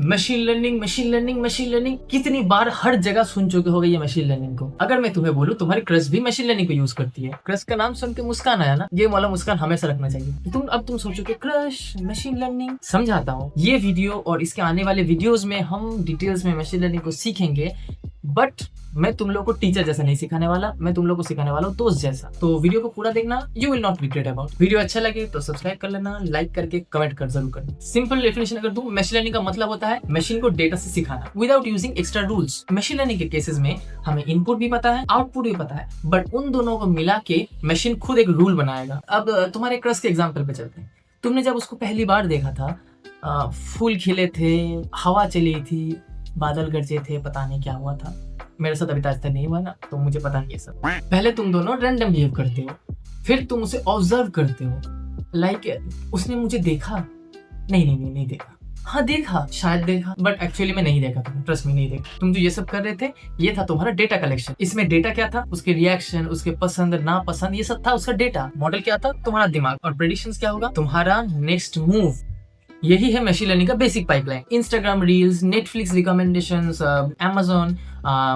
Machine learning, machine learning, machine learning, कितनी बार हर जगह सुन चुके होगे ये मशीन लर्निंग को। अगर मैं तुम्हें बोलूं तुम्हारी क्रश भी मशीन लर्निंग को यूज करती है। क्रश का नाम सुन के मुस्कान आया ना, ये वाला मुस्कान हमेशा रखना चाहिए। तुम सोचोगे क्रश मशीन लर्निंग, समझाता हूँ। ये वीडियो और इसके आने वाले वीडियोस में हम डिटेल्स में मशीन लर्निंग को सीखेंगे, बट मैं तुम लोग को टीचर जैसा नहीं सिखाने वाला, मैं तुम लोग को सिखाने वाला हूँ दोस्त जैसा। तो वीडियो को पूरा देखना, you will not regret about. Video अच्छा लगे तो सब्सक्राइब कर लेना, लाइक करके कमेंट कर जरूर करना। सिंपल डेफिनेशन अगर दूं, मशीन लर्निंग का मतलब होता है मशीन को डेटा से सिखाना without using extra rules. Machine learning के केसेस में हमें इनपुट भी पता है, आउटपुट भी पता है, बट उन दोनों को मिला के मशीन खुद एक रूल बनाएगा। अब तुम्हारे क्रश के एग्जाम्पल पे चलते हैं। तुमने जब उसको पहली बार देखा था, फूल खिले थे, हवा चली थी, बादल गरजे थे, पता नहीं क्या हुआ था। मेरे साथ अभी तक नहीं हुआ ना, तो मुझे पता नहीं है सब। पहले तुम दोनों रैंडम बिहेव करते हो, फिर तुम उसे ऑब्जर्व करते हो। लाइक उसने मुझे देखा, नहीं देखा, हाँ देखा, शायद देखा, बट एक्चुअली मैं नहीं देखा। ट्रस्ट में नहीं देखा। तुम जो ये सब कर रहे थे, ये था तुम्हारा डेटा कलेक्शन। इसमें डेटा क्या था? उसके रिएक्शन, उसके पसंद नापसंद, ये सब था उसका डेटा। मॉडल क्या था? तुम्हारा दिमाग। और प्रेडिक्शंस क्या होगा? तुम्हारा नेक्स्ट मूव। यही है मशीन लर्निंग का basic pipeline. Instagram reels, Netflix recommendations, Amazon,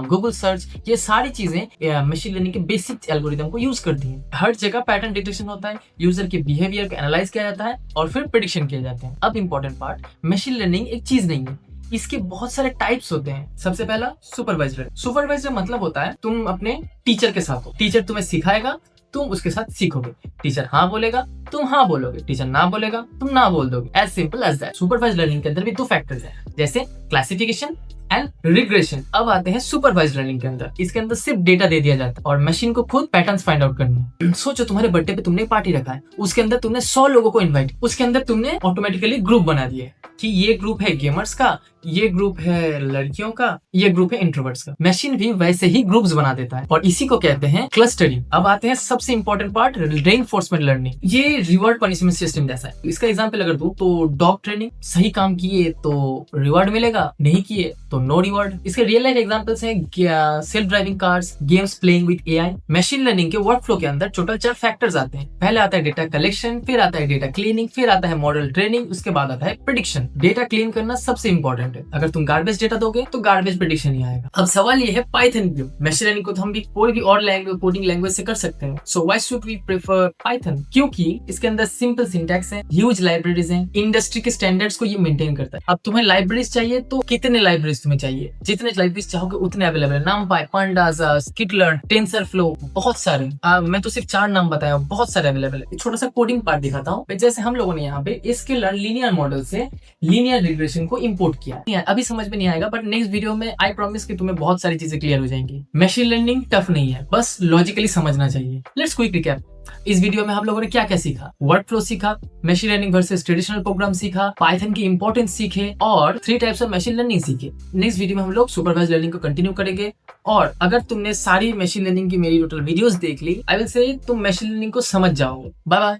Google search, ये सारी चीजें मशीन लर्निंग के बेसिक एल्गोरिदम को यूज करती हैं। हर जगह पैटर्न डिटेक्शन होता है, यूजर के बिहेवियर को एनालाइज किया जाता है और फिर प्रेडिक्शन किए जाते हैं। अब इंपॉर्टेंट पार्ट, मशीन लर्निंग एक चीज नहीं है, इसके बहुत सारे टाइप्स होते हैं। सबसे पहला सुपरवाइजर। सुपरवाइजर मतलब होता है तुम अपने टीचर के साथ हो, टीचर तुम्हें सिखाएगा, तुम उसके साथ सीखोगे। टीचर हाँ बोलेगा, तुम हाँ बोलोगे, टीचर ना बोलेगा, तुम ना बोल दोगे। As simple as that. Supervised learning के अंदर भी दो फैक्टर्स हैं, जैसे क्लासिफिकेशन एंड रिग्रेशन। अब आते हैं सुपरवाइज्ड लर्निंग के अंदर। इसके अंदर सिर्फ डेटा दे दिया जाता है और मशीन को खुद पैटर्न्स फाइंड आउट करना है। सोचो तुम्हारे बर्थडे पे तुमने पार्टी रखा है, उसके अंदर तुमने 100 लोगों को इनवाइट, उसके अंदर तुमने ऑटोमेटिकली ग्रुप बना दिए कि ये ग्रुप है गेमर्स का, ये ग्रुप है लड़कियों का, ये ग्रुप है इंट्रोवर्ट्स का। मशीन भी वैसे ही ग्रुप्स बना देता है और इसी को कहते हैं क्लस्टरिंग। अब आते हैं सबसे इंपॉर्टेंट पार्ट, रेनफोर्समेंट लर्निंग। ये रिवॉर्ड पनिशमेंट सिस्टम जैसा है। इसका एग्जांपल अगर दूं तो डॉग ट्रेनिंग, सही काम किए तो रिवॉर्ड मिलेगा, नहीं किए तो नो रिवॉर्ड। इसके रियल लाइफ एग्जांपल्स हैं self driving cars, games playing with AI. Machine learning के वर्क फ्लो के अंदर टोटल 4 फैक्टर्स आते हैं। पहले आता है डेटा कलेक्शन, फिर आता है डेटा क्लीनिंग, फिर आता है मॉडल ट्रेनिंग, उसके बाद आता है प्रेडिक्शन। डेटा क्लीन करना सबसे इंपॉर्टेंट है। अगर तुम गार्बेज डेटा दोगे तो गार्बेज प्रेडिक्शन ही आएगा। अब सवाल ये है पाइथन क्यों? मशीन लर्निंग को तो हम भी कोई भी और लैंग्वेज, कोडिंग लैंग्वेज से कर सकते हैं। So why should we prefer Python? क्योंकि इसके अंदर सिंपल सिंटैक्स है, ह्यूज लाइब्रेरीज हैं, इंडस्ट्री के स्टैंडर्ड्स को ये मेंटेन करता है। अब तुम्हें लाइब्रेरीज चाहिए तो कितने लाइब्रेरीज तुम्हें चाहिए? जितने लाइब्रेरीज चाहोगे उतने अवेलेबल है। NumPy, Pandas, Skitlearn, TensorFlow, बहुत सारे। मैं तो सिर्फ 4 नाम बताया, बहुत सारे अवेलेबल है। छोटा सा कोडिंग पार्ट दिखाता हूँ। जैसे हम लोगों ने यहाँ पे Skitlearn लीनियर मॉडल से लीनियर रिग्रेशन को इंपोर्ट किया। अभी समझ में नहीं आएगा, बट नेक्स्ट वीडियो में आई प्रॉमिस कि तुम्हें बहुत सारी चीजें क्लियर हो जाएंगी। मशीन लर्निंग टफ नहीं है, बस लॉजिकली समझना चाहिए। Let's quick recap. इस वीडियो में हम लोगों ने क्या क्या सीखा? वर्क फ्लो सीखा, machine learning versus traditional program सीखा, पाइथन की इंपॉर्टेंस सीखे और 3 टाइप्स ऑफ मशीन लर्निंग सीखे। नेक्स्ट वीडियो में हम लोग सुपरवाइज्ड लर्निंग को कंटिन्यू करेंगे। और अगर तुमने सारी मशीन लर्निंग की मेरी टोटल वीडियोस देख ली, आई विल से तुम मशीन लर्निंग को समझ जाओगे। Bye bye.